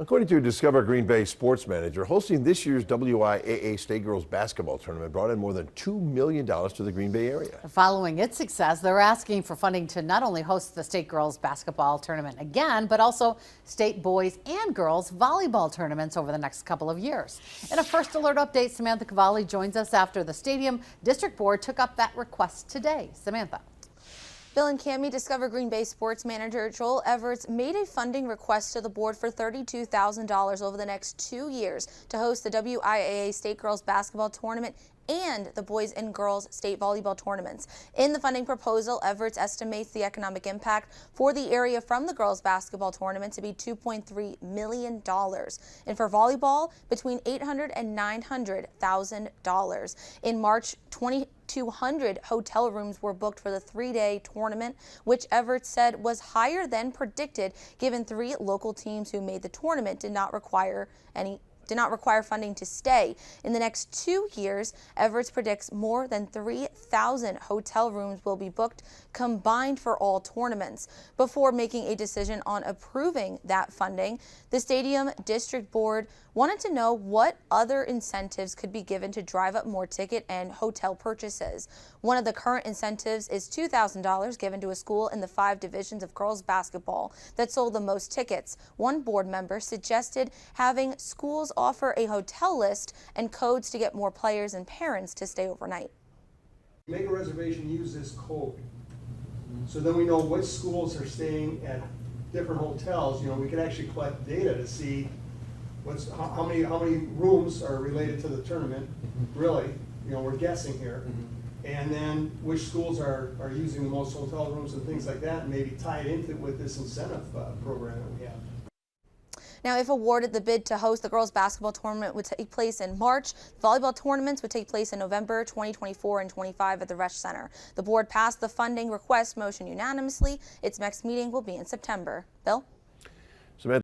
According to Discover Green Bay sports manager, hosting this year's WIAA State Girls Basketball Tournament brought in more than $2 million to the Green Bay area. Following its success, they're asking for funding to not only host the State Girls Basketball Tournament again, but also State Boys and Girls Volleyball Tournaments over the next couple of years. In a First Alert update, Samantha Cavalli joins us after the Stadium District Board took up that request today. Samantha. Bill and Cammie, Discover Green Bay sports manager Joel Everts made a funding request to the board for $32,000 over the next 2 years to host the WIAA State Girls Basketball Tournament and the Boys and Girls State Volleyball Tournaments. In the funding proposal, Everts estimates the economic impact for the area from the girls basketball tournament to be $2.3 million, and for volleyball, between $800,000 and $900,000. In March 200 hotel rooms were booked for the 3-day tournament, which Everts said was higher than predicted, given 3 local teams who made the tournament did not require funding to stay. In the next 2 years, Everts predicts more than 3,000 hotel rooms will be booked combined for all tournaments. Before making a decision on approving that funding, the Stadium District Board wanted to know what other incentives could be given to drive up more ticket and hotel purchases. One of the current incentives is $2,000 given to a school in the 5 divisions of girls basketball that sold the most tickets. One board member suggested having schools offer a hotel list and codes to get more players and parents to stay overnight. Make a reservation, use this code. So then we know which schools are staying at different hotels. You know, we can actually collect data to see how many rooms are related to the tournament. Really, you know, we're guessing here. And then which schools are using the most hotel rooms and things like that, and maybe tie it into with this incentive program that we have. Now, if awarded, the bid to host the girls basketball tournament would take place in March. Volleyball tournaments would take place in November 2024 and 25 at the Resch Center. The board passed the funding request motion unanimously. Its next meeting will be in September. Bill? Samantha